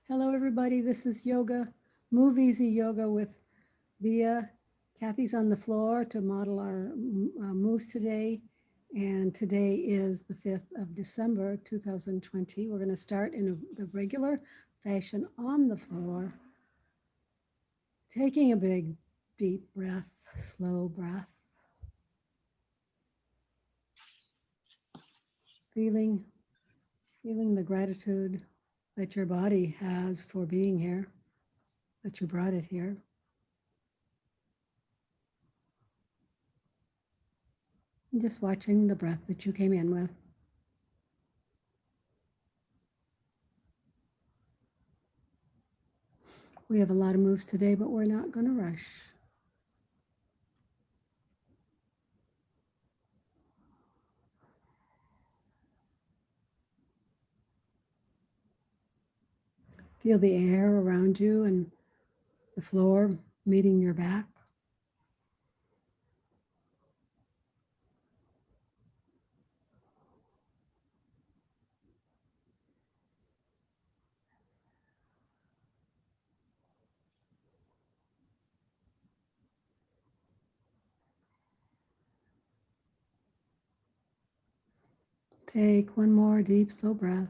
Hello, everybody. This is yoga, MoveEasy Yoga with Via. Kathy's on the floor to model our moves today. And today is the 5th of December, 2020. We're going to start in the regular fashion on the floor, taking a big, deep breath, slow breath. Feeling the gratitude that your body has for being here, that you brought it here. And just watching the breath that you came in with. We have a lot of moves today, but we're not going to rush. Feel the air around you and the floor meeting your back. Take one more deep, slow breath.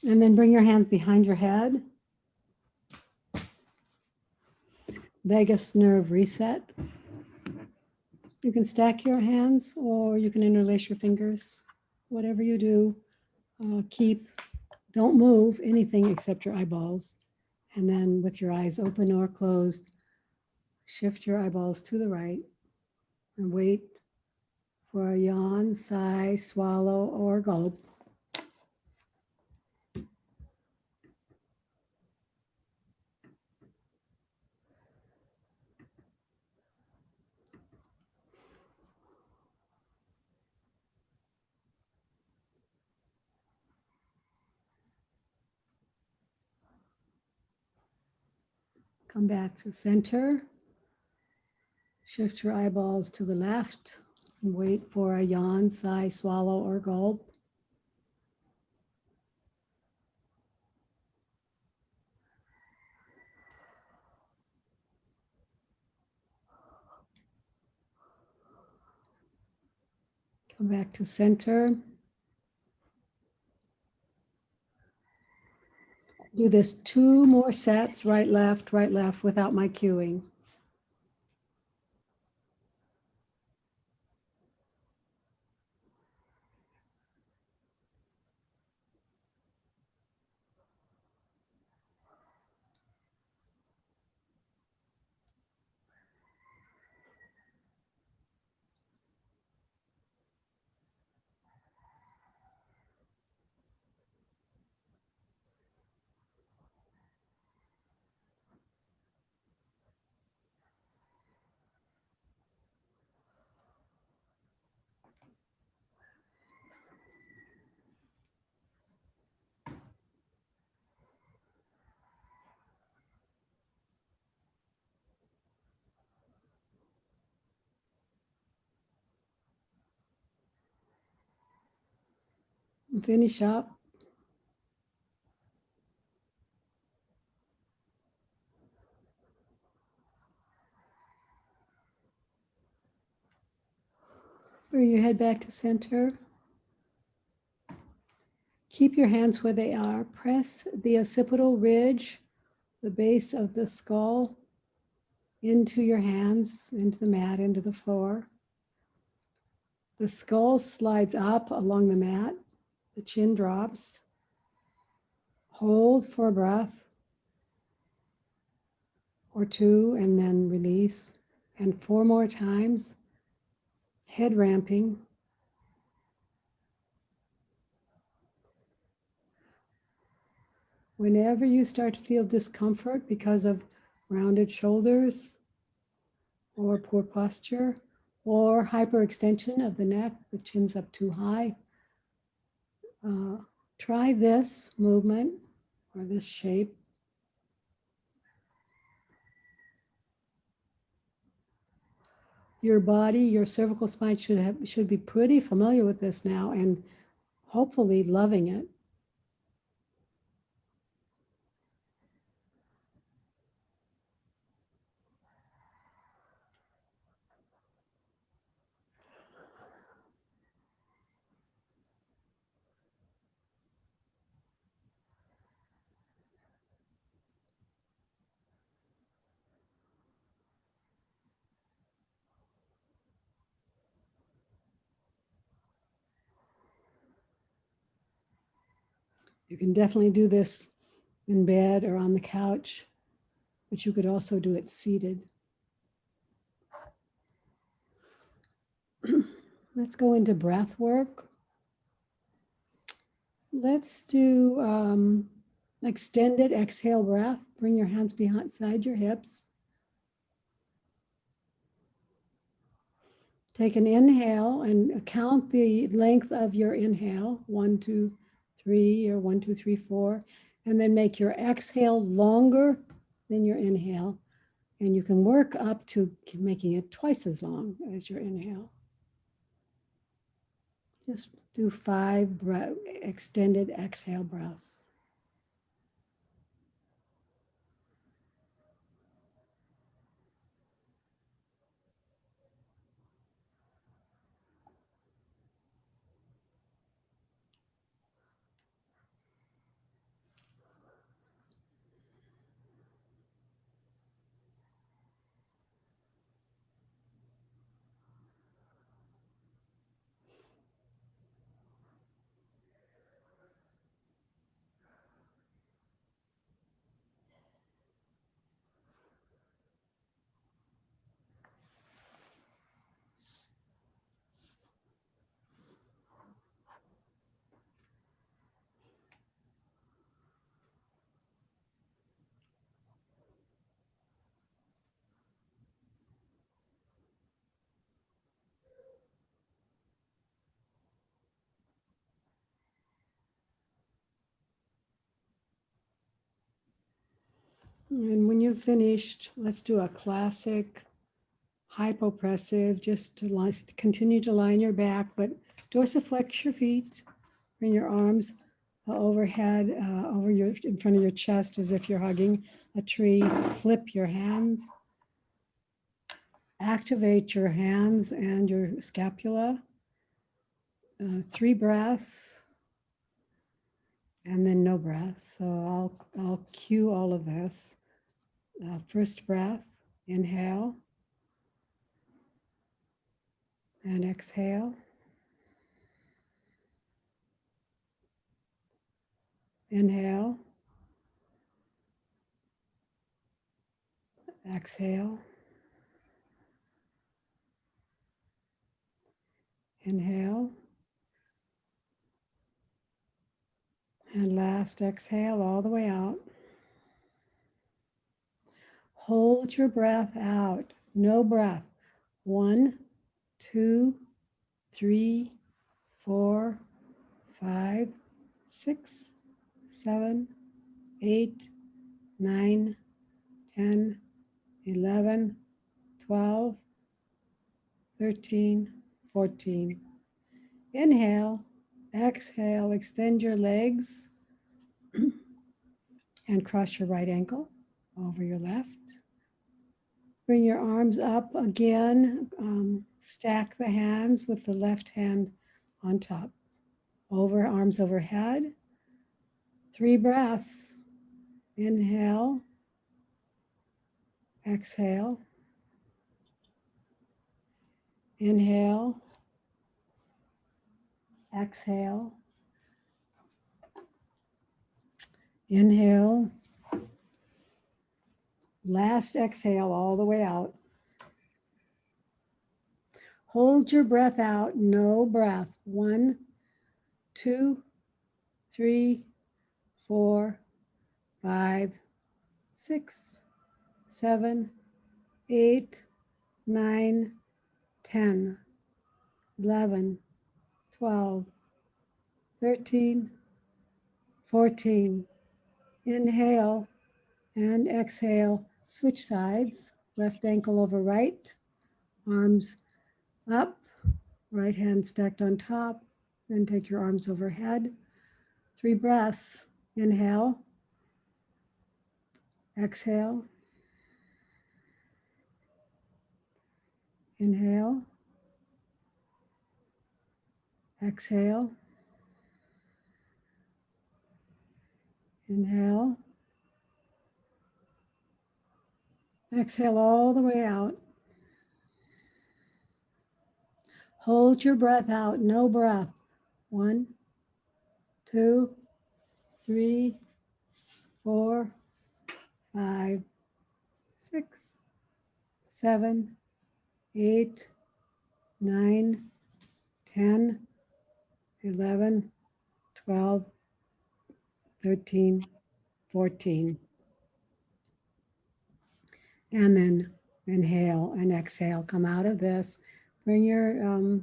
And then bring your hands behind your head. Vagus nerve reset. You can stack your hands or you can interlace your fingers. Whatever you do, don't move anything except your eyeballs. And then with your eyes open or closed, shift your eyeballs to the right and wait for a yawn, sigh, swallow, or gulp. Come back to center. Shift your eyeballs to the left and wait for a yawn, sigh, swallow, or gulp. Come back to center. Do this 2 more sets, right, left, without my cueing. And finish up. Bring your head back to center. Keep your hands where they are. Press the occipital ridge, the base of the skull, into your hands, into the mat, into the floor. The skull slides up along the mat. The chin drops. Hold for a breath or 2 and then release. And 4 more times. Head ramping. Whenever you start to feel discomfort because of rounded shoulders or poor posture or hyperextension of the neck, the chin's up too high, try this movement or this shape. Your body, your cervical spine should be pretty familiar with this now and hopefully loving it. You can definitely do this in bed or on the couch, but you could also do it seated. Let's go into breath work. Let's do extended exhale breath. Bring your hands behind your hips. Take an inhale and count the length of your inhale, 1, 2, 3, or 1, 2, 3, 4, and then make your exhale longer than your inhale. And you can work up to making it twice as long as your inhale. Just do 5 extended exhale breaths. And when you've finished, let's do a classic hypopressive, just to continue to line your back, but dorsiflex your feet, bring your arms overhead, in front of your chest as if you're hugging a tree. Flip your hands. Activate your hands and your scapula. 3 breaths, and then no breath. So I'll cue all of this. First breath, inhale and exhale. Inhale, exhale, inhale, and last exhale all the way out. Hold your breath out, no breath. 1, 2, 3, 4, 5, 6, 7, 8, 9, 10, 11, 12, 13, 14. Inhale, exhale, extend your legs and cross your right ankle over your left. Bring your arms up again. Stack the hands with the left hand on top. Arms overhead. 3 breaths. Inhale, exhale. Inhale, exhale. Inhale. Last exhale all the way out. Hold your breath out, no breath. 1, 2, 3, 4, 5, 6, 7, 8, 9, 10, 11, 12, 13, 14. Inhale and exhale. Switch sides. Left ankle over right. arms up, right hand stacked on top, then take your arms overhead. 3 breaths. Inhale, exhale, inhale, exhale, inhale, exhale all the way out. Hold your breath out, no breath. 1, 2, 3, 4, 5, 6, 7, 8, 9, 10, 11, 12, 13, 14. And then inhale and exhale. Come out of this. Bring your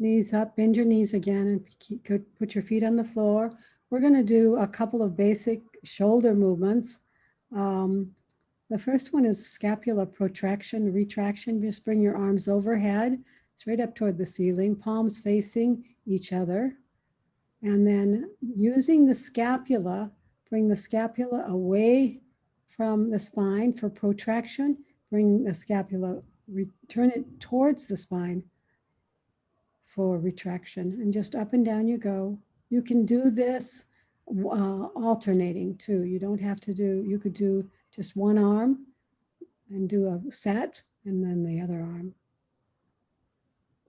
knees up, bend your knees again, and put your feet on the floor. We're going to do a couple of basic shoulder movements. The first one is scapular protraction, retraction. Just bring your arms overhead, straight up toward the ceiling, palms facing each other. And then using the scapula, bring the scapula away from the spine for protraction. Bring the scapula, turn it towards the spine for retraction. And just up and down you go. You can do this alternating too. You don't have to do, you could do just one arm and do a set and then the other arm.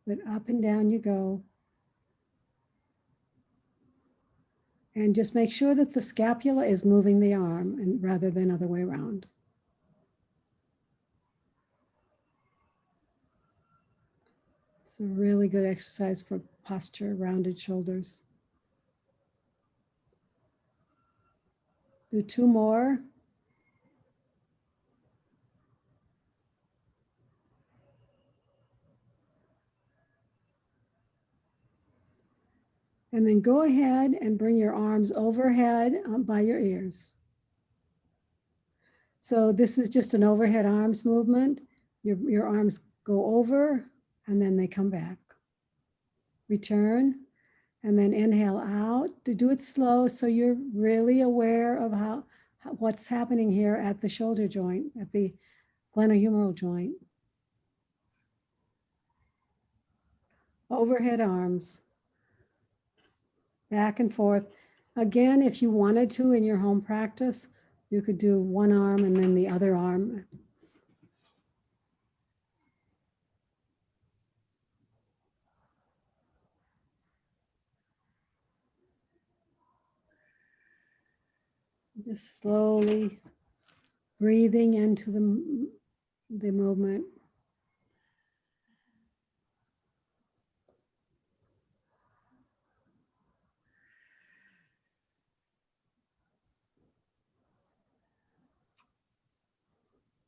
But up and down you go. And just make sure that the scapula is moving the arm and rather than other way around. It's a really good exercise for posture, rounded shoulders. Do 2 more. And then go ahead and bring your arms overhead by your ears. So this is just an overhead arms movement. Your arms go over and then they come back. Return and then inhale out. To do it slow so you're really aware of what's happening here at the shoulder joint, at the glenohumeral joint. Overhead arms. Back and forth. Again, if you wanted to in your home practice, you could do one arm and then the other arm. Just slowly breathing into the movement.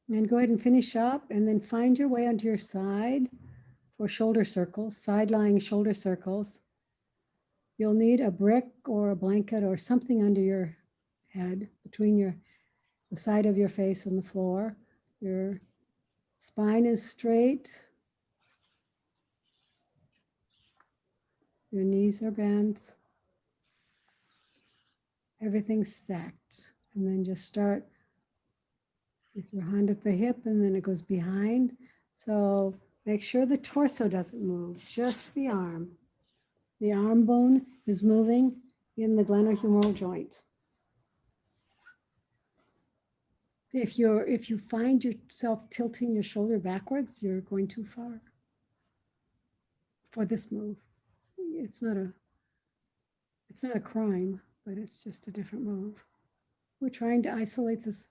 And go ahead and finish up and then find your way onto your side for shoulder circles, side-lying shoulder circles. You'll need a brick or a blanket or something under your head between the side of your face and the floor. Your spine is straight. Your knees are bent. Everything's stacked. And then just start with your hand at the hip and then it goes behind. So make sure the torso doesn't move, just the arm. The arm bone is moving in the glenohumeral joint. If you find yourself tilting your shoulder backwards, you're going too far for this move. It's not a crime, but it's just a different move. We're trying to isolate this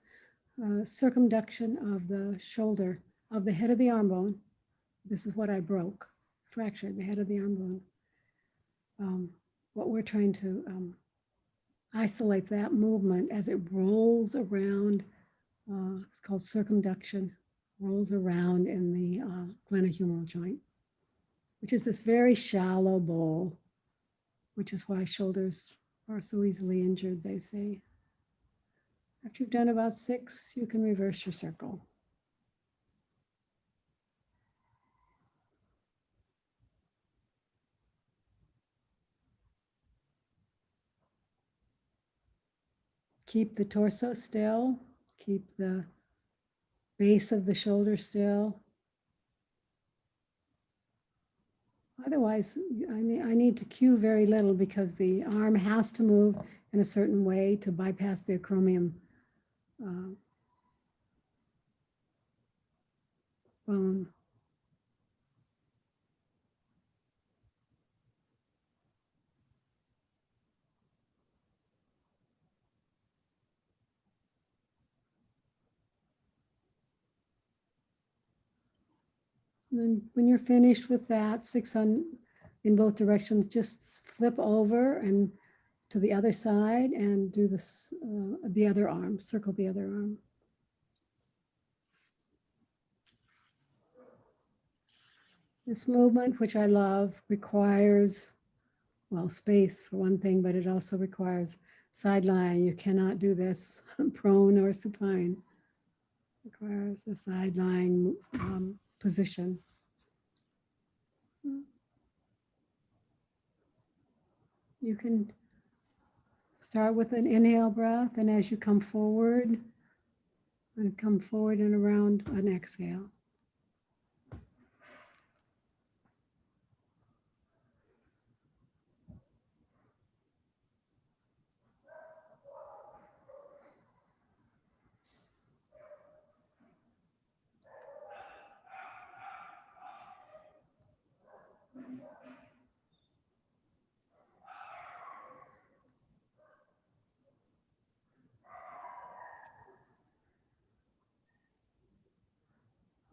circumduction of the shoulder, of the head of the arm bone. This is what I broke, fractured the head of the arm bone. What we're trying to isolate that movement as it rolls around. It's called circumduction, rolls around in the glenohumeral joint, which is this very shallow bowl, which is why shoulders are so easily injured, they say. After you've done about 6, you can reverse your circle. keep the torso still, keep the base of the shoulder still. Otherwise, I need to cue very little because the arm has to move in a certain way to bypass the acromion bone. And then when you're finished with that, 6 on in both directions, just flip over and to the other side and do this, the other arm, circle the other arm. This movement, which I love, requires, well, space for one thing, but it also requires side lying. You cannot do this prone or supine. It requires a side lying position. You can start with an inhale breath, and as you come forward and around an exhale.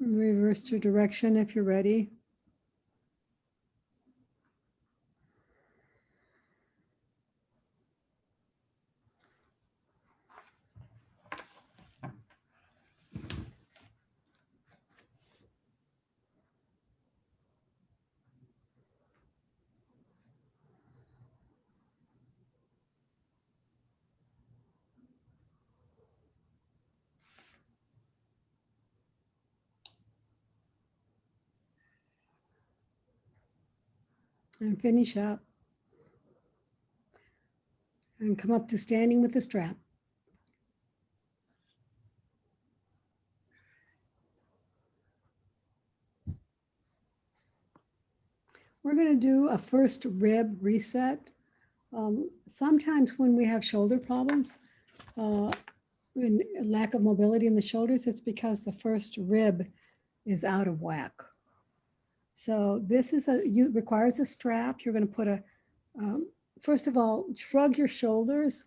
Reverse your direction if you're ready. And finish up. And come up to standing with the strap. We're going to do a first rib reset. Sometimes when we have shoulder problems, and lack of mobility in the shoulders, it's because the first rib is out of whack. So this is requires a strap. You're going to put a, first of all, shrug your shoulders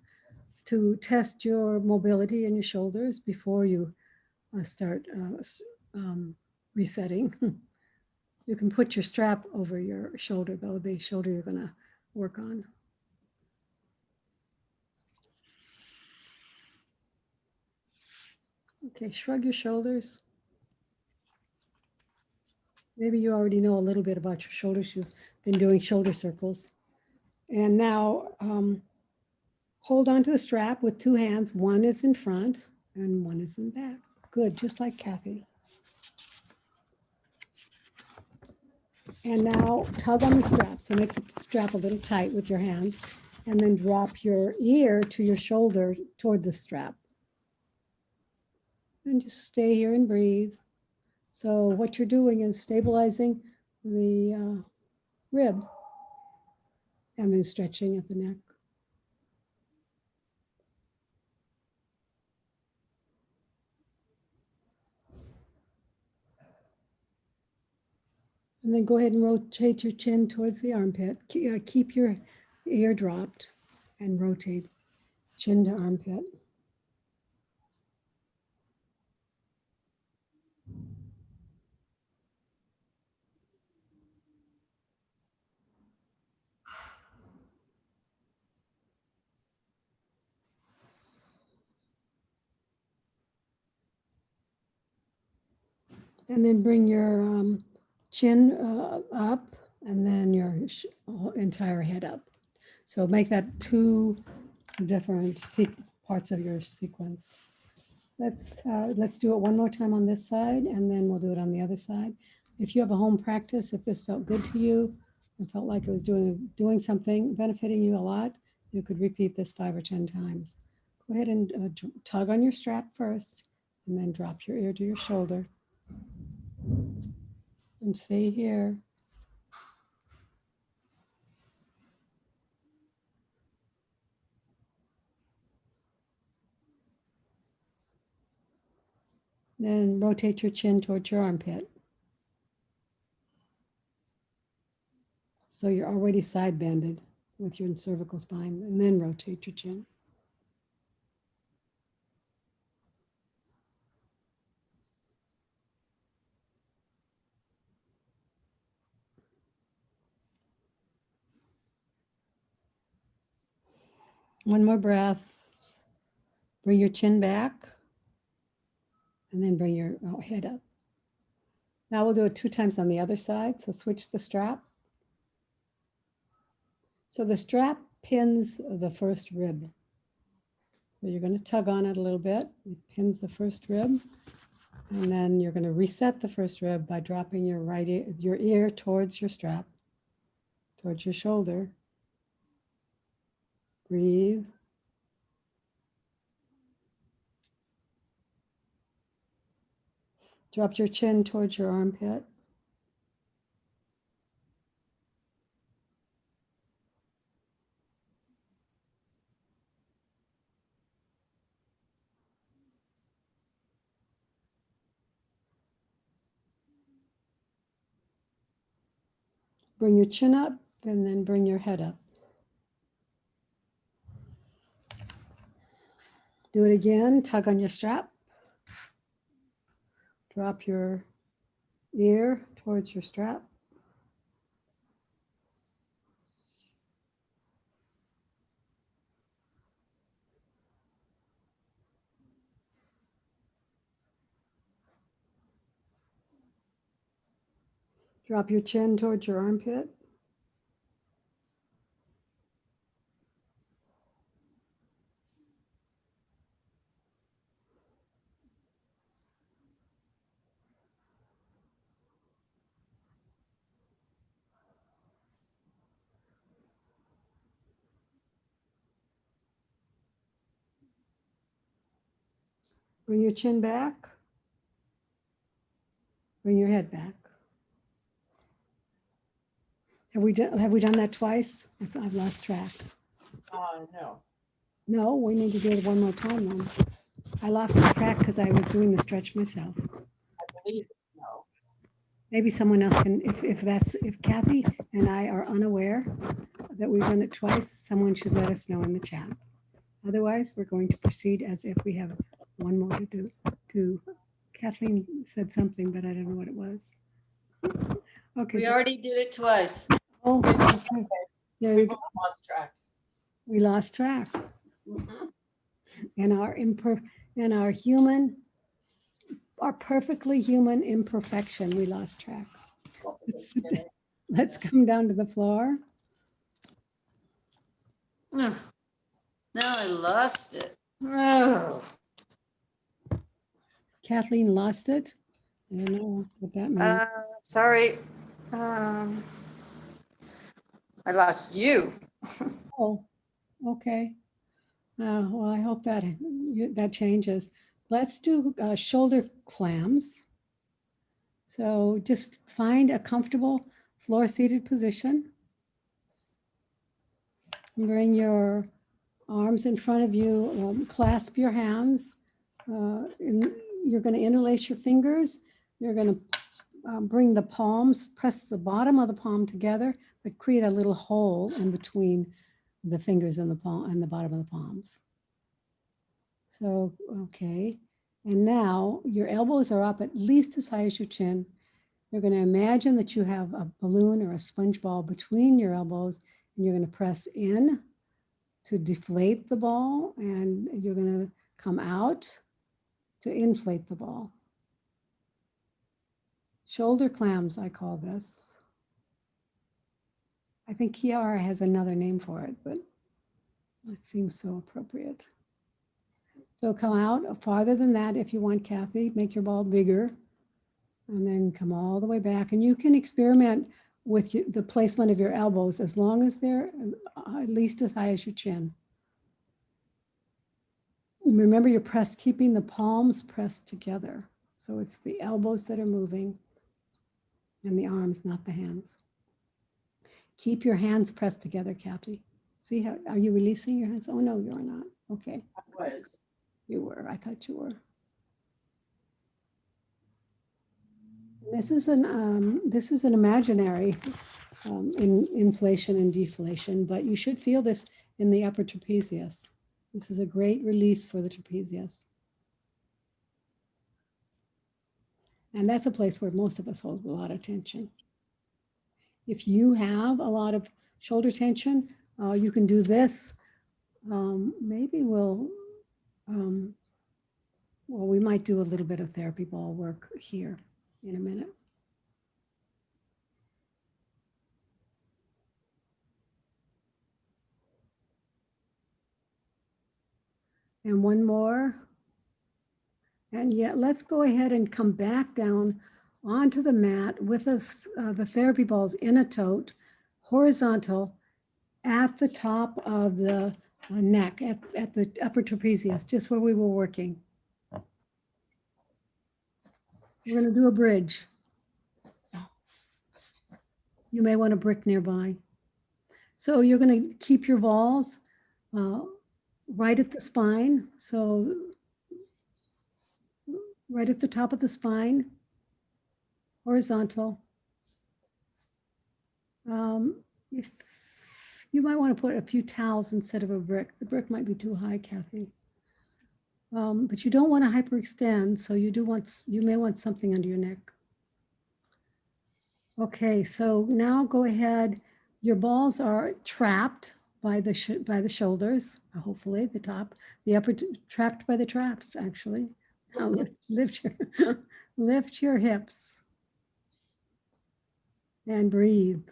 to test your mobility in your shoulders before you start resetting. You can put your strap over your shoulder, though, the shoulder you're going to work on. Okay, shrug your shoulders. Maybe you already know a little bit about your shoulders. You've been doing shoulder circles. And now hold on to the strap with 2 hands. One is in front and one is in back. Good, just like Kathy. And now tug on the strap. So make the strap a little tight with your hands and then drop your ear to your shoulder toward the strap. And just stay here and breathe. So what you're doing is stabilizing the rib and then stretching at the neck. And then go ahead and rotate your chin towards the armpit. Keep your ear dropped and rotate chin to armpit. And then bring your chin up and then your entire head up. So make that 2 different parts of your sequence. Let's do it one more time on this side and then we'll do it on the other side. If you have a home practice, if this felt good to you and felt like it was doing something, benefiting you a lot, you could repeat this 5 or 10 times. Go Go ahead and tug on your strap first, and then drop your ear to your shoulder. And stay here. Then rotate your chin towards your armpit. So you're already side bended with your cervical spine, and then rotate your chin. One more breath. Bring your chin back, and then bring your head up. Now we'll do it 2 times on the other side. So switch the strap. So the strap pins the first rib. So you're going to tug on it a little bit. It pins the first rib. And then you're going to reset the first rib by dropping your your ear towards your strap, towards your shoulder. Breathe. Drop your chin towards your armpit. Bring your chin up and then bring your head up. Do it again. Tug on your strap. Drop your ear towards your strap. Drop your chin towards your armpit. Bring your chin back. Bring your head back. Have we done that twice? I've lost track. No. No, we need to do it one more time then. I lost track because I was doing the stretch myself. I believe no. Maybe someone else can, if Kathy and I are unaware that we've done it twice, someone should let us know in the chat. Otherwise, we're going to proceed as if we have one more to do. Kathleen said something, but I don't know what it was. Okay. We already did it twice. Oh, okay. There We you go. both lost track. We lost track. Mhm. And our perfectly human imperfection, we lost track. Let's come down to the floor. Now I lost it. Oh. Kathleen lost it. I don't know what that means. Sorry. I lost you. Oh, okay. Well, I hope that changes. Let's do shoulder clams. So just find a comfortable floor-seated position. Bring your arms in front of you, clasp your hands. You're going to interlace your fingers. You're going to bring the palms, press the bottom of the palm together, but create a little hole in between the fingers and the palm and the bottom of the palms. So, okay. And now your elbows are up at least as high as your chin. You're going to imagine that you have a balloon or a sponge ball between your elbows, and you're going to press in to deflate the ball, and you're going to come out to inflate the ball. Shoulder clams, I call this. I think Ki-Hra has another name for it, but that seems so appropriate. So come out farther than that if you want, Kathy. Make your ball bigger. And then come all the way back. And you can experiment with the placement of your elbows as long as they're at least as high as your chin. Remember, you're pressed, keeping the palms pressed together. So it's the elbows that are moving and the arms, not the hands. Keep your hands pressed together, Kathy. See how, are you releasing your hands? Oh, no, you're not. Okay, I was. you were. I thought you were. This is an imaginary in inflation and deflation, but you should feel this in the upper trapezius. This is a great release for the trapezius. And that's a place where most of us hold a lot of tension. If you have a lot of shoulder tension, you can do this. Maybe well, we might do a little bit of therapy ball work here in a minute. And one more. And yet let's go ahead and come back down onto the mat with the therapy balls in a tote, horizontal at the top of the neck, at the upper trapezius, just where we were working. We're going to do a bridge. You may want a brick nearby. So you're going to keep your balls right at the spine. So right at the top of the spine, horizontal. If you might want to put a few towels instead of a brick. The brick might be too high, Kathy. But you don't want to hyperextend, so you may want something under your neck. Okay, so now go ahead. Your balls are trapped by the shoulders, hopefully the top, the upper, trapped by the traps, actually. Now lift your hips and breathe.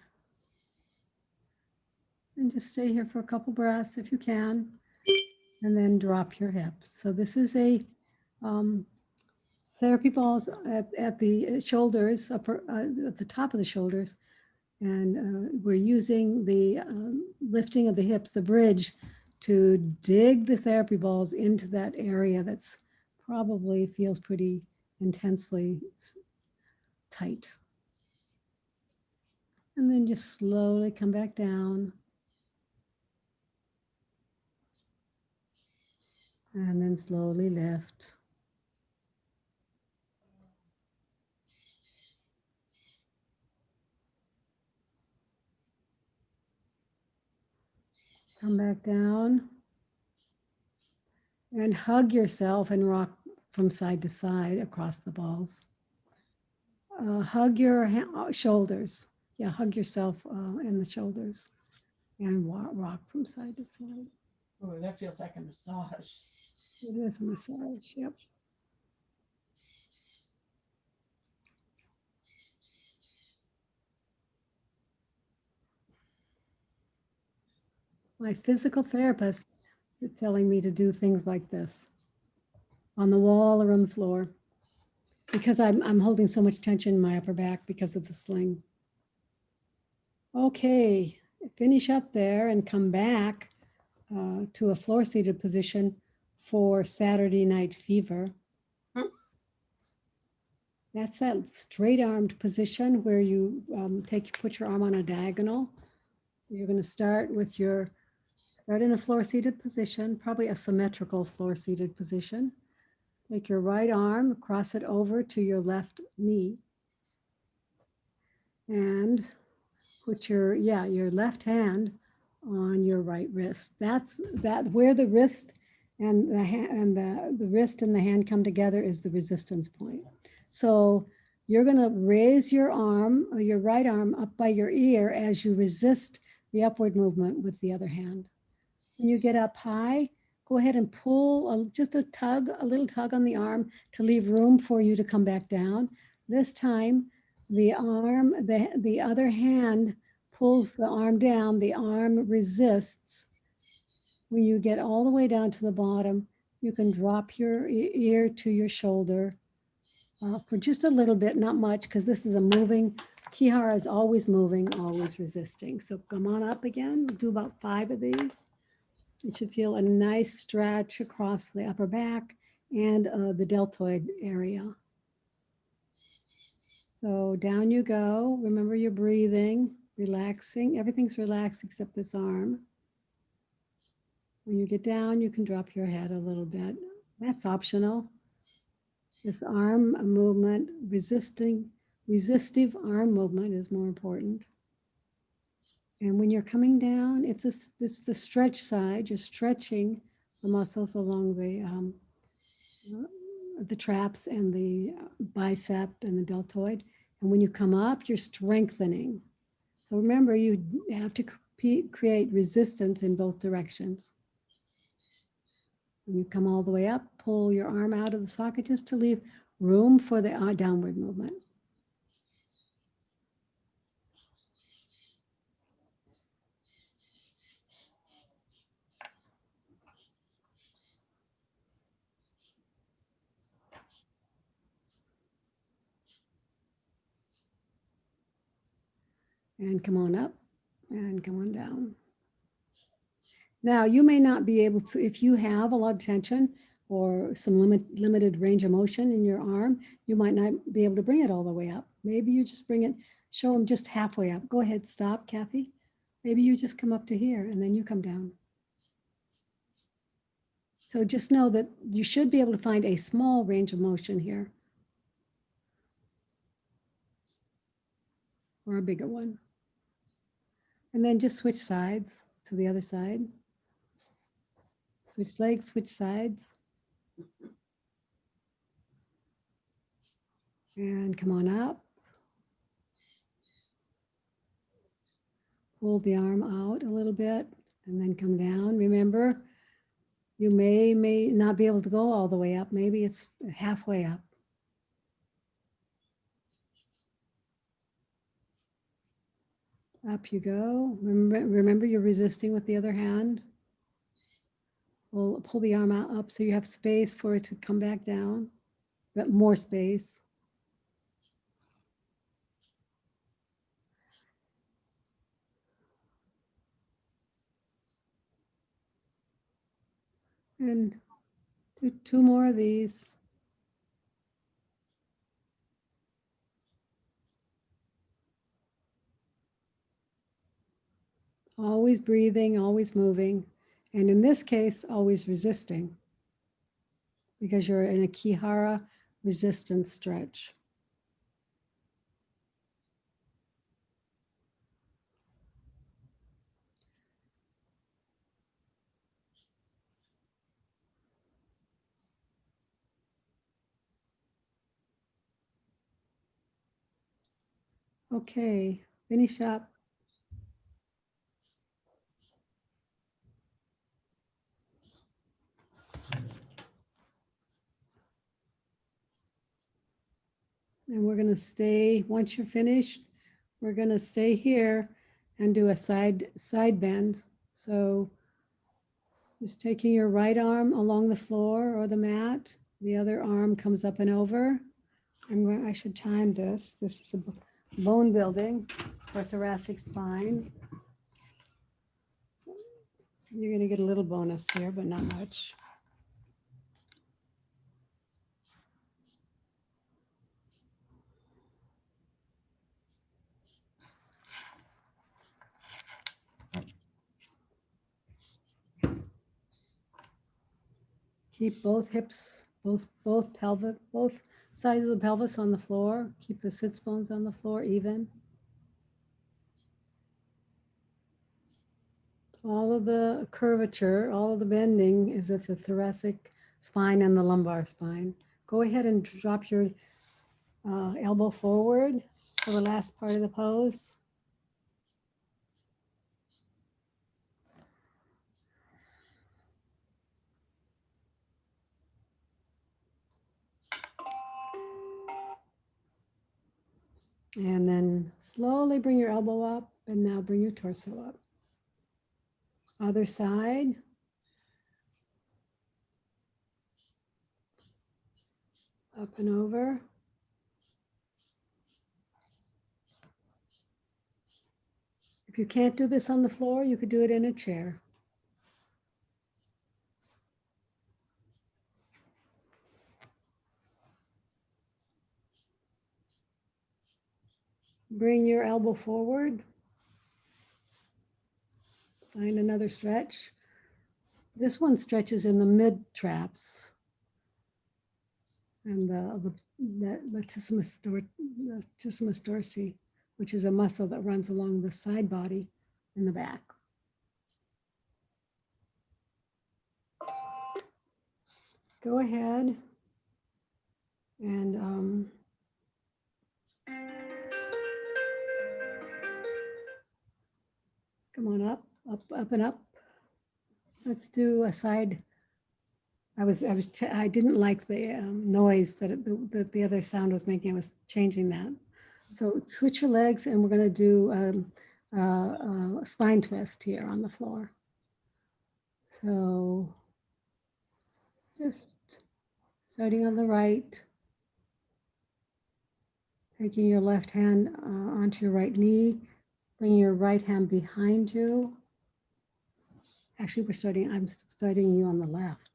And just stay here for a couple breaths if you can, and then drop your hips. So this is a therapy balls at the shoulders, at the top of the shoulders. And we're using the lifting of the hips, the bridge, to dig the therapy balls into that area that's probably feels pretty intensely tight. And then just slowly come back down. And then slowly lift. Come back down. And hug yourself and rock from side to side across the balls. Hug your shoulders. Yeah, hug yourself in the shoulders and rock from side to side. Oh, that feels like a massage. It is a massage, yep. My physical therapist is telling me to do things like this on the wall or on the floor because I'm holding so much tension in my upper back because of the sling. Okay, finish up there and come back to a floor seated position for Saturday Night Fever. That's that straight armed position where you put your arm on a diagonal. You're going to start in a floor seated position, probably a symmetrical floor seated position. Take your right arm, cross it over to your left knee. And put your left hand on your right wrist. That's where the wrist and the hand and the wrist and the hand come together is the resistance point. So you're going to raise your arm, or your right arm, up by your ear as you resist the upward movement with the other hand. When you get up high, go ahead and pull just a little tug on the arm to leave room for you to come back down. This time, the other hand pulls the arm down, the arm resists. When you get all the way down to the bottom, you can drop your ear to your shoulder for just a little bit, not much, because this is a moving, Ki-Hra is always moving, always resisting. So come on up again, we'll do about 5 of these. You should feel a nice stretch across the upper back and the deltoid area. So down you go. Remember your breathing, relaxing. Everything's relaxed except this arm. When you get down, you can drop your head a little bit. That's optional. This arm movement, resistive arm movement is more important. And when you're coming down, it's the stretch side. You're stretching the muscles along the traps and the bicep and the deltoid. And when you come up, you're strengthening. So remember, you have to create resistance in both directions. When you come all the way up, pull your arm out of the socket just to leave room for the downward movement. And come on up and come on down. Now, you may not be able to, if you have a lot of tension or some limited range of motion in your arm, you might not be able to bring it all the way up. Maybe you just bring it, show them just halfway up. Go ahead, stop, Kathy. Maybe you just come up to here and then you come down. So just know that you should be able to find a small range of motion here. Or a bigger one. And then just switch sides to the other side. Switch legs, switch sides. And come on up. Pull the arm out a little bit and then come down. Remember, you may not be able to go all the way up. Maybe it's halfway up. Up you go. Remember you're resisting with the other hand. Pull the arm out up so you have space for it to come back down, but more space. And do 2 more of these. Always breathing, always moving. And in this case, always resisting because you're in a Ki-Hra resistance stretch. Okay, finish up. And we're going to stay, once you're finished, we're going to stay here and do a side bend. So just taking your right arm along the floor or the mat, the other arm comes up and over. I should time this. This is a bone building for thoracic spine. You're going to get a little bonus here, but not much. Keep both hips, both sides of the pelvis on the floor. Keep the sits bones on the floor even. All of the curvature, all of the bending is at the thoracic spine and the lumbar spine. Go ahead and drop your elbow forward for the last part of the pose. And then slowly bring your elbow up and now bring your torso up. Other side. Up and over. If you can't do this on the floor, you could do it in a chair. bring your elbow forward. Find another stretch. This one stretches in the mid traps and the latissimus dorsi, which is a muscle that runs along the side body in the back. Go ahead and come on up, up and up. Let's do a side. I didn't like the noise that the other sound was making. I was changing that. So switch your legs, and we're going to do a spine twist here on the floor. So just starting on the right, taking your left hand onto your right knee, bringing your right hand behind you. Actually, I'm starting you on the left.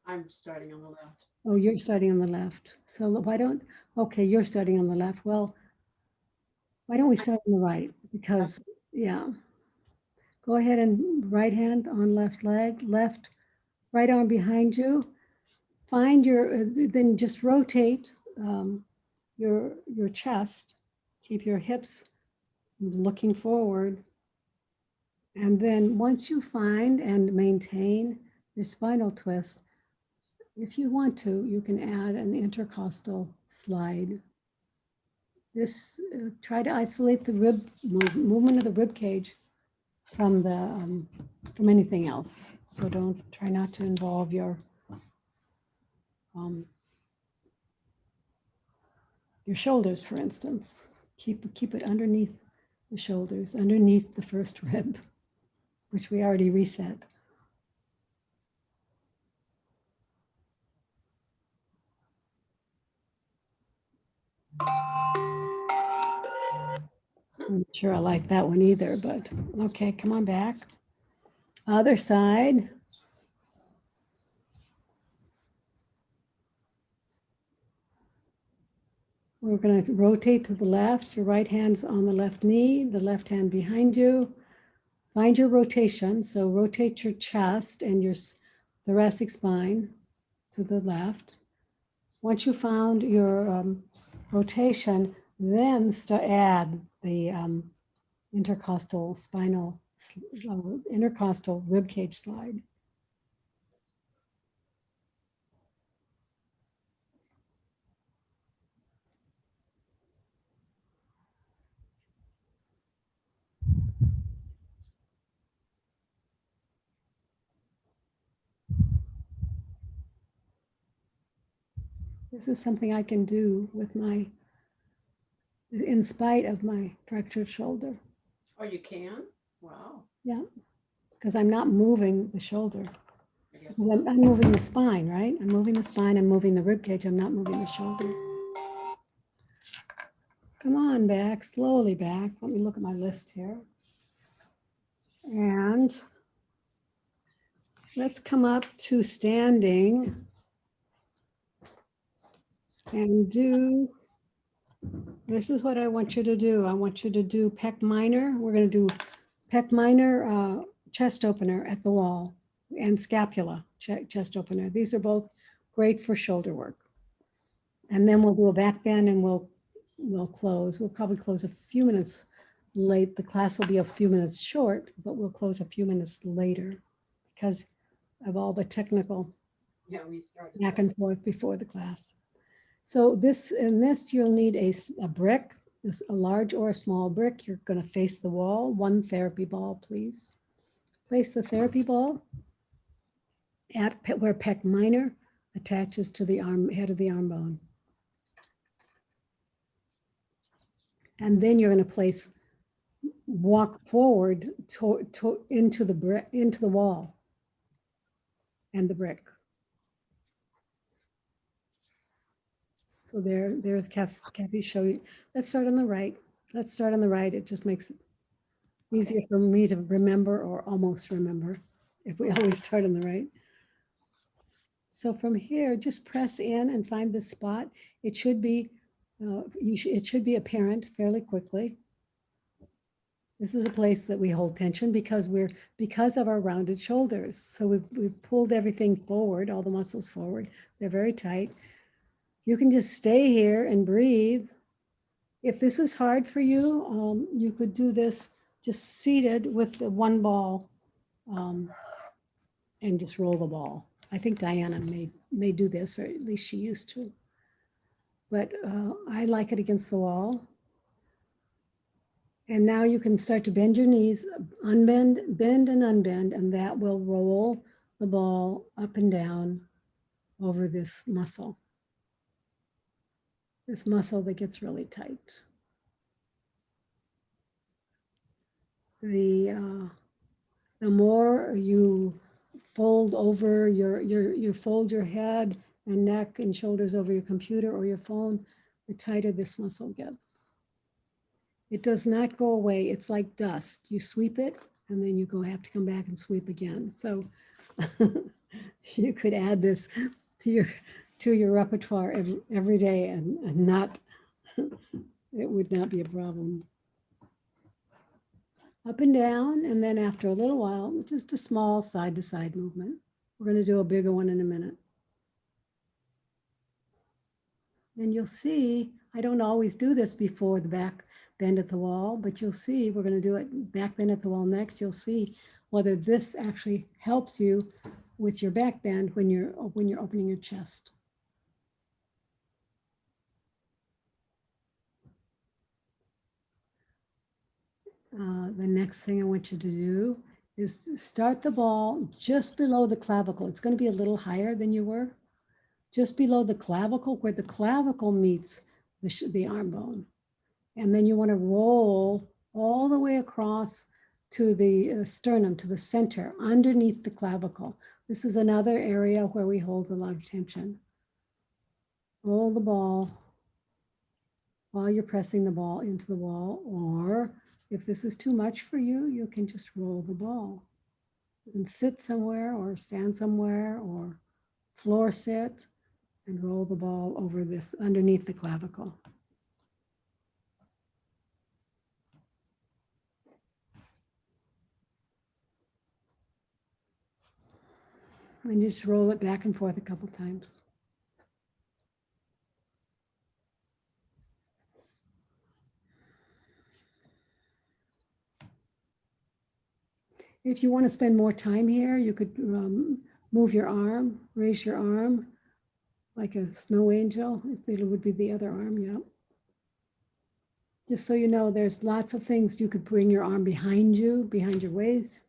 I'm starting on the left. Oh, you're starting on the left. So okay, you're starting on the left. Well, why don't we start on the right? Because, yeah. Go ahead and right hand on left leg, left, right arm behind you. Find then just rotate your chest. Keep your hips looking forward. And then once you find and maintain your spinal twist, if you want to, you can add an intercostal slide. This, try to isolate the movement of the rib cage from anything else. So try not to involve your shoulders, for instance. Keep it underneath the shoulders, underneath the first rib, which we already reset. I'm not sure I like that one either, but okay, come on back. Other side. We're going to rotate to the left. Your right hand's on the left knee, the left hand behind you. Find your rotation. So rotate your chest and your thoracic spine to the left. Once you found your rotation, then add the intercostal rib cage slide. This is something I can do in spite of my fractured shoulder. Oh, you can? Wow. Yeah, because I'm not moving the shoulder. I guess. I'm moving the spine, right? I'm moving the spine, I'm moving the rib cage, I'm not moving the shoulder. Come on back, slowly back. Let me look at my list here. And let's come up to standing and this is what I want you to do. I want you to do pec minor. We're going to do pec minor chest opener at the wall and scapula chest opener. These are both great for shoulder work. And then we'll do a back bend and we'll close. We'll probably close a few minutes late. The class will be a few minutes short, but we'll close a few minutes later because of all the technical back and forth before the class. So in this you'll need a brick, a large or a small brick. You're going to face the wall. One therapy ball, please. Place the therapy ball at where pec minor attaches to the head of the arm bone. And then you're going to walk forward into the wall and the brick. So there's Kathy show you. Let's start on the right. Let's start on the right. It just makes it easier for me to remember or almost remember if we always start on the right. So from here, just press in and find the spot. It should be It should be apparent fairly quickly. This is a place that we hold tension because of our rounded shoulders. So we've pulled everything forward, all the muscles forward. They're very tight. You can just stay here and breathe. If this is hard for you, you could do this just seated with the one ball and just roll the ball. I think Diana may do this, or at least she used to. But I like it against the wall. And now you can start to bend your knees, unbend, bend and unbend, and that will roll the ball up and down over this muscle that gets really tight. The more you fold over you fold your head and neck and shoulders over your computer or your phone, the tighter this muscle gets. It does not go away. It's like dust. You sweep it and then you have to come back and sweep again. So you could add this to your repertoire every day and not, it would not be a problem. Up and down, and then after a little while, just a small side to side movement. We're going to do a bigger one in a minute. And you'll see, I don't always do this before the back bend at the wall, but you'll see, we're going to do it back bend at the wall next. You'll see whether this actually helps you with your back bend when you're opening your chest. The next thing I want you to do is start the ball just below the clavicle. It's going to be a little higher than you were, just below the clavicle, where the clavicle meets the arm bone. And then you want to roll all the way across to the sternum, to the center, underneath the clavicle. This is another area where we hold a lot of tension. Roll the ball while you're pressing the ball into the wall, or if this is too much for you, you can just roll the ball. You can sit somewhere or stand somewhere or floor sit and roll the ball over this underneath the clavicle. And just roll it back and forth a couple times. If you want to spend more time here, you could move your arm, raise your arm like a snow angel. It would be the other arm, yeah. Just so you know, there's lots of things. You could bring your arm behind you, behind your waist.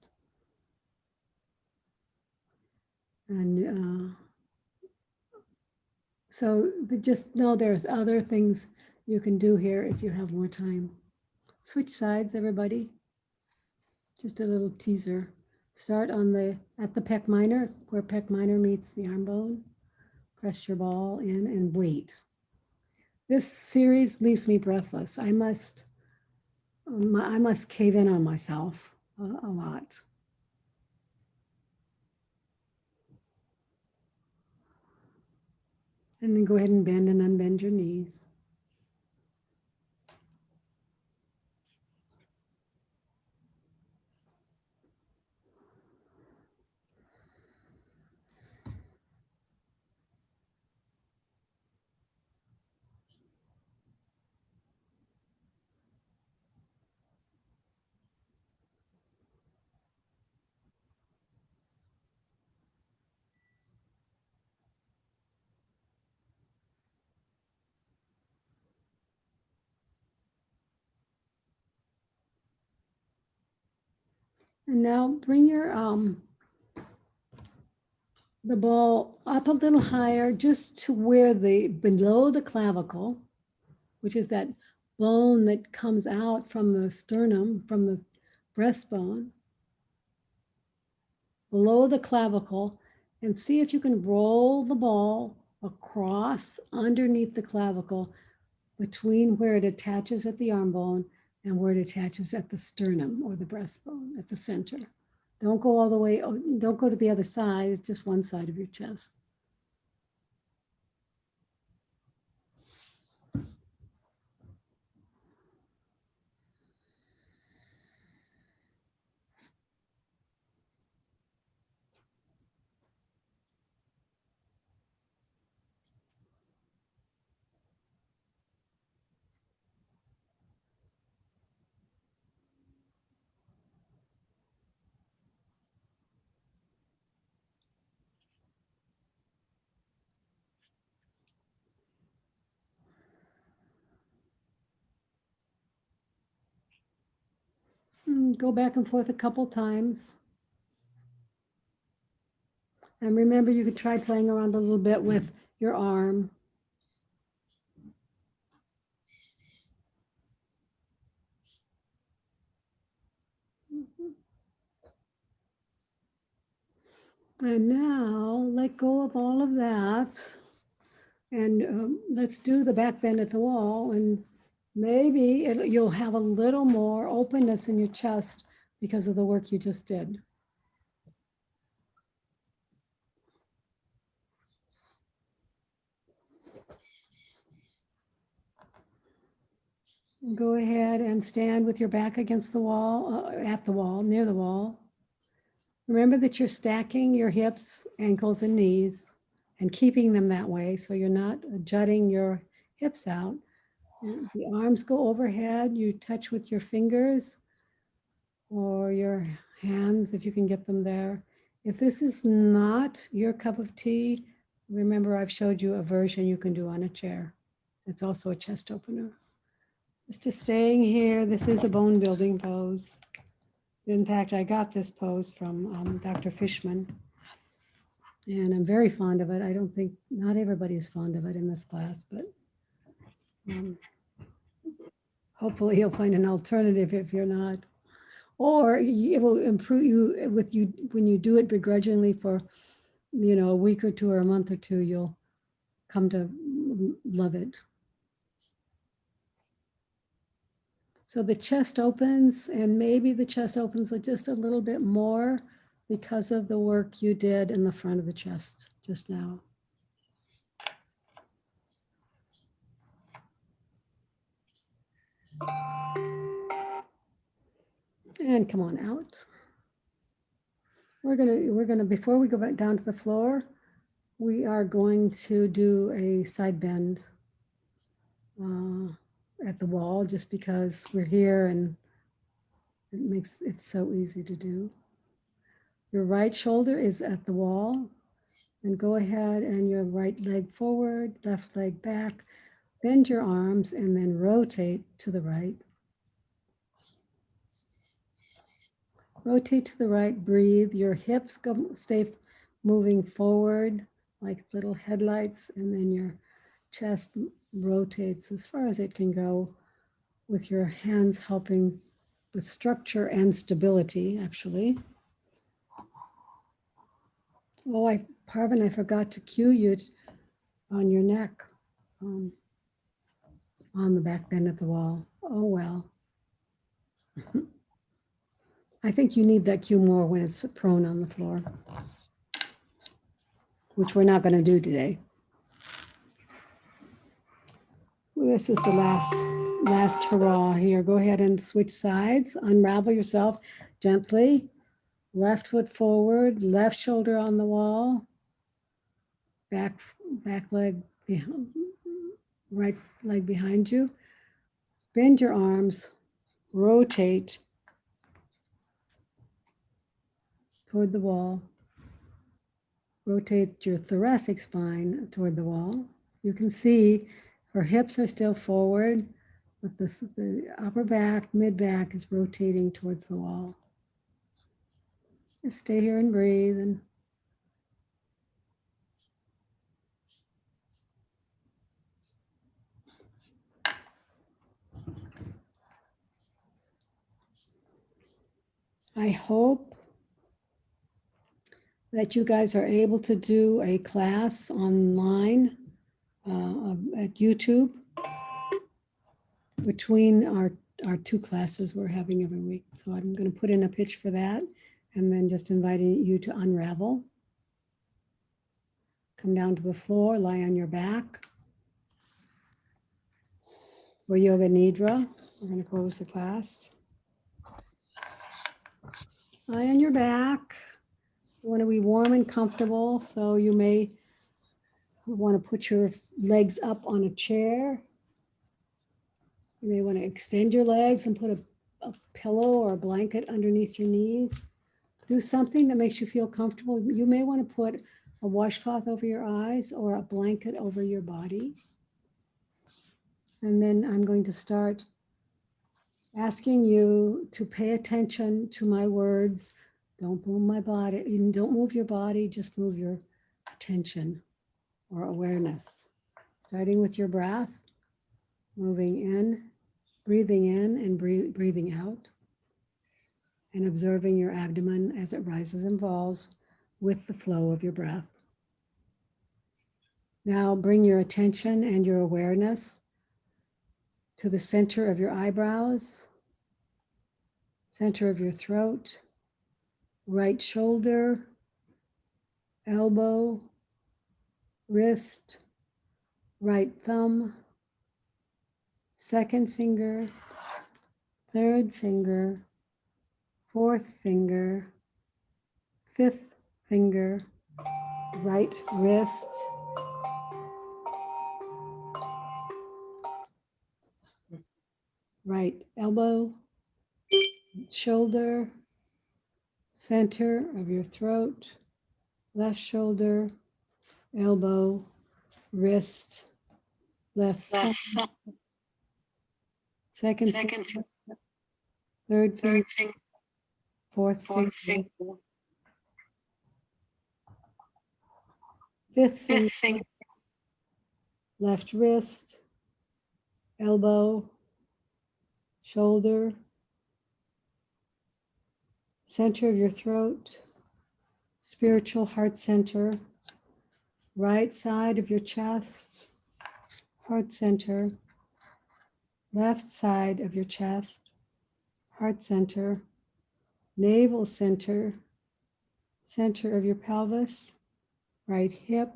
And so just know there's other things you can do here if you have more time. Switch sides, everybody. Just a little teaser. Start at the pec minor, where pec minor meets the arm bone. Press your ball in and wait. This series leaves me breathless. I must cave in on myself a lot. And then go ahead and bend and unbend your knees. And now bring the ball up a little higher, just to where below the clavicle, which is that bone that comes out from the sternum, from the breastbone, below the clavicle, and see if you can roll the ball across underneath the clavicle between where it attaches at the arm bone and where it attaches at the sternum or the breastbone at the center. Don't go all the way, don't go to the other side, it's just one side of your chest. and go back and forth a couple times. And remember, you could try playing around a little bit with your arm. And now let go of all of that. And let's do the back bend at the wall. And maybe you'll have a little more openness in your chest because of the work you just did. Go ahead and stand with your back against the wall, at the wall, near the wall. Remember that you're stacking your hips, ankles, and knees and keeping them that way so you're not jutting your hips out. The arms go overhead. You touch with your fingers or your hands if you can get them there. If this is not your cup of tea, remember I've showed you a version you can do on a chair. It's also a chest opener. Just staying here, this is a bone building pose. In fact, I got this pose from Dr. Fishman, and I'm very fond of it. I don't think, not everybody is fond of it in this class, but hopefully you'll find an alternative if you're not. Or it will improve you when you do it begrudgingly for, a week or two or a month or two, you'll come to love it. So the chest opens, and maybe the chest opens just a little bit more because of the work you did in the front of the chest just now. And come on out. We're gonna before we go back down to the floor, we are going to do a side bend at the wall, just because we're here and it makes it so easy to do. Your right shoulder is at the wall, and go ahead and your right leg forward, left leg back, bend your arms and then rotate to the right. Rotate to the right, breathe. Your hips stay moving forward like little headlights, and then your chest rotates as far as it can go with your hands helping with structure and stability, actually. Oh, Parvin, I forgot to cue you on your neck, on the back bend at the wall. Oh, well. I think you need that cue more when it's prone on the floor, which we're not going to do today. This is the last hurrah here. Go ahead and switch sides. Unravel yourself gently. Left foot forward, left shoulder on the wall. Back leg behind, right leg behind you. Bend your arms, rotate toward the wall. Rotate your thoracic spine toward the wall. You can see her hips are still forward, but the upper back, mid back is rotating towards the wall. Just stay here and breathe. And I hope that you guys are able to do a class online at YouTube between our two classes we're having every week. So I'm going to put in a pitch for that, and then just inviting you to unravel. Come down to the floor, lie on your back. For Yoga Nidra, we're going to close the class. Lie on your back. You want to be warm and comfortable, so you may want to put your legs up on a chair. You may want to extend your legs and put a pillow or a blanket underneath your knees. Do something that makes you feel comfortable. You may want to put a washcloth over your eyes or a blanket over your body. And then I'm going to start asking you to pay attention to my words. Don't move my body. Don't move your body, just move your attention or awareness. Starting with your breath, moving in, breathing in and breathing out, and observing your abdomen as it rises and falls with the flow of your breath. Now bring your attention and your awareness to the center of your eyebrows, center of your throat, right shoulder, elbow, wrist, right thumb, second finger, third finger, fourth finger, fifth finger, right wrist, right elbow, shoulder, center of your throat, left shoulder, elbow, wrist, left thumb, second finger, third finger, fourth finger, fifth finger, left wrist, elbow, shoulder, center of your throat, spiritual heart center, right side of your chest, heart center, left side of your chest, heart center, navel center, center of your pelvis, right hip,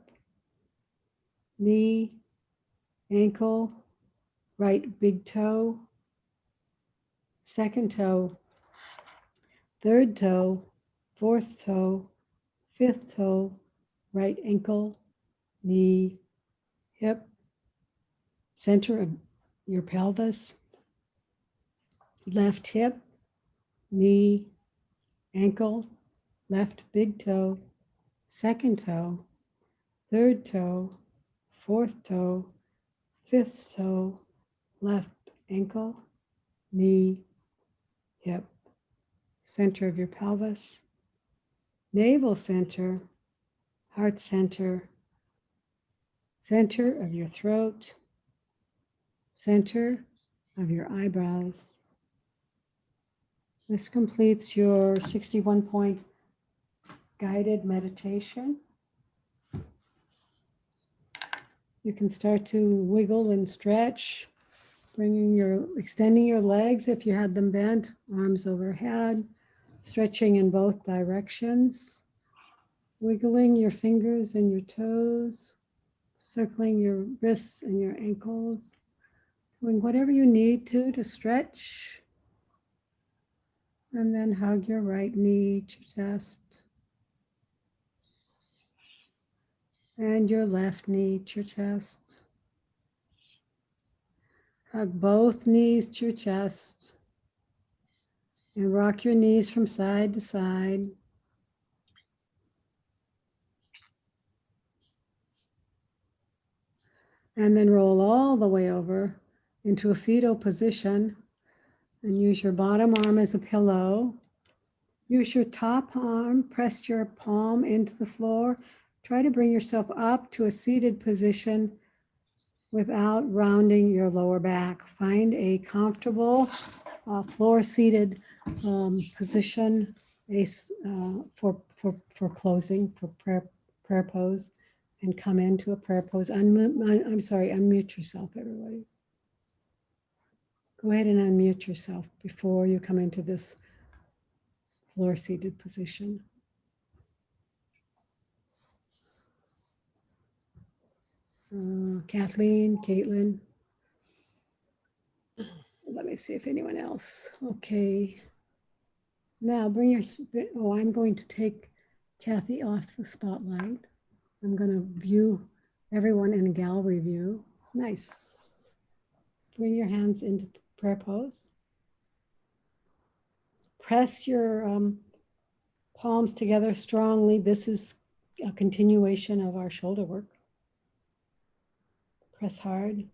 knee, ankle, right big toe, second toe, third toe, fourth toe, fifth toe, right ankle, knee, hip, center of your pelvis, left hip, knee, ankle, left big toe, second toe, third toe, fourth toe, fifth toe, left ankle, knee, hip, center of your pelvis, navel center, heart center, center of your throat, center of your eyebrows. This completes your 61-point guided meditation. You can start to wiggle and stretch, extending your legs if you had them bent, arms overhead, stretching in both directions, wiggling your fingers and your toes, circling your wrists and your ankles, doing whatever you need to stretch. And then hug your right knee to your chest. And your left knee to your chest. Hug both knees to your chest. And rock your knees from side to side. And then roll all the way over into a fetal position. And use your bottom arm as a pillow. Use your top arm, press your palm into the floor. Try to bring yourself up to a seated position without rounding your lower back. Find a comfortable floor-seated position for closing, for prayer pose, and come into a prayer pose. Unmute yourself, everybody. Go ahead and unmute yourself before you come into this floor-seated position. Kathleen, Caitlin. Let me see if anyone else. Okay. Now I'm going to take Kathy off the spotlight. I'm going to view everyone in a gallery view. Nice. Bring your hands into prayer pose. Press your palms together strongly. This is a continuation of our shoulder work. Press hard.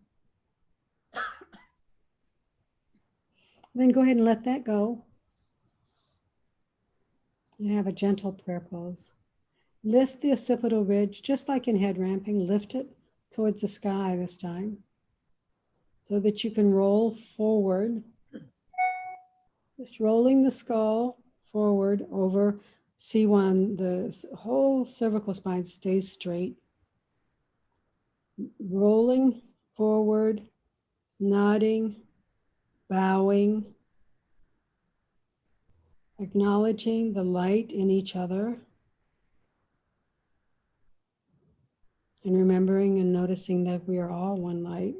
Then go ahead and let that go. And have a gentle prayer pose. Lift the occipital ridge, just like in head ramping, lift it towards the sky this time, so that you can roll forward. Just rolling the skull forward over C1, the whole cervical spine stays straight. Rolling forward, nodding, bowing, acknowledging the light in each other, and remembering and noticing that we are all one light.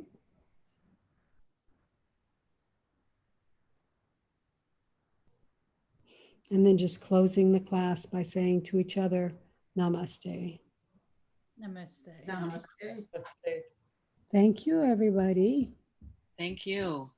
And then just closing the class by saying to each other, Namaste. Namaste. Namaste. Thank you, everybody. Thank you.